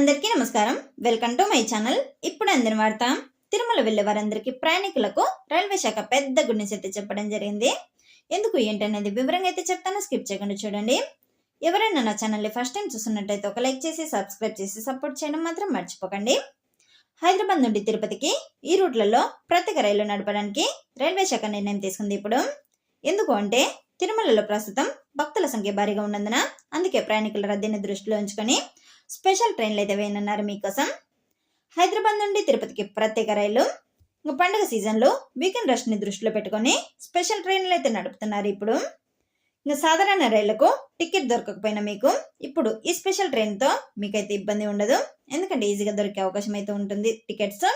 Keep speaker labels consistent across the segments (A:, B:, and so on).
A: అందరికీ నమస్కారం. Welcome to my channel. ఇప్పుడు అందిన వార్త. తిరుమల వెళ్లే వారందరికీ ప్రయాణికులకు రైల్వే శాఖ పెద్ద గుడ్ న్యూస్ అయితే చెప్పడం జరిగింది. ఎందుకు ఏంటనేది వివరంగా అయితే చెప్తాను, స్కిప్ చేయకుండా చూడండి. ఎవరైనా నా ఛానల్ని ఫస్ట్ టైం చూస్తున్నట్టయితే ఒక లైక్ చేసి సబ్స్క్రైబ్ చేసి సపోర్ట్ చేయడం మాత్రం మర్చిపోకండి. హైదరాబాద్ నుండి తిరుపతికి ఈ రూట్లలో ప్రత్యేక రైలు నడపడానికి రైల్వే శాఖ నిర్ణయం తీసుకుంది. ఇప్పుడు ఎందుకు అంటే తిరుమలలో ప్రస్తుతం భక్తుల సంఖ్య భారీగా ఉన్నందున అందుకే ప్రయాణికుల రద్దీని దృష్టిలో ఉంచుకొని స్పెషల్ ట్రైన్లు అయితే వేయనున్నారు మీకోసం. హైదరాబాద్ నుండి తిరుపతికి ప్రత్యేక రైలు పండుగ సీజన్లో వీకెండ్ రష్ ని దృష్టిలో పెట్టుకొని స్పెషల్ ట్రైన్లు అయితే నడుపుతున్నారు. ఇప్పుడు సాధారణ రైళ్లకు టికెట్ దొరకకపోయినా మీకు ఇప్పుడు ఈ స్పెషల్ ట్రైన్తో మీకైతే ఇబ్బంది ఉండదు, ఎందుకంటే ఈజీగా దొరికే అవకాశం అయితే ఉంటుంది టికెట్స్.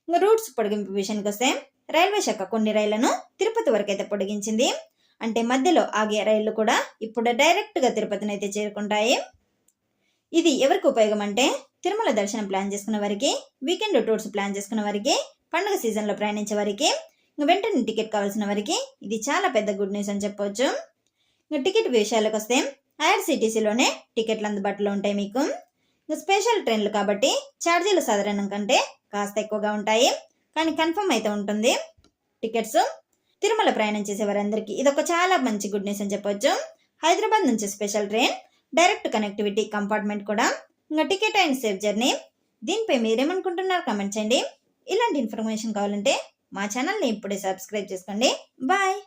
A: రూట్స్ పొడిగింపు విషయానికి వస్తే రైల్వే శాఖ కొన్ని రైళ్లను తిరుపతి వరకు అయితే పొడిగించింది. అంటే మధ్యలో ఆగే రైళ్లు కూడా ఇప్పుడు డైరెక్ట్ గా తిరుపతిని అయితే చేరుకుంటాయి. ఇది ఎవరికి ఉపయోగం అంటే తిరుమల దర్శనం ప్లాన్ చేసుకున్న వారికి, వీకెండ్ టూర్స్ ప్లాన్ చేసుకున్న వారికి, పండుగ సీజన్లో ప్రయాణించే వారికి, వెంటనే టికెట్ కావాల్సిన వారికి ఇది చాలా పెద్ద గుడ్ న్యూస్ అని చెప్పవచ్చు. టికెట్ విషయాలకు వస్తే ఐఆర్సీటీసీలోనే టికెట్లు అందుబాటులో ఉంటాయి మీకు. స్పెషల్ ట్రైన్లు కాబట్టి ఛార్జీలు సాధారణం కంటే కాస్త ఎక్కువగా ఉంటాయి, కానీ కన్ఫర్మ్ అయితే ఉంటుంది టికెట్స్. తిరుమల ప్రయాణం చేసే వారందరికీ ఇదొక చాలా మంచి గుడ్ న్యూస్ అని చెప్పవచ్చు. హైదరాబాద్ నుంచి special train, direct connectivity, compartment కూడా, ఇంకా టికెట్ అండ్ సేఫ్ జర్నీ. దీనిపై మీరేమనుకుంటున్నారు కామెంట్ చేయండి. ఇలాంటి ఇన్ఫర్మేషన్ కావాలంటే మా ఛానల్ని ఇప్పుడే సబ్స్క్రైబ్ చేసుకోండి. బాయ్.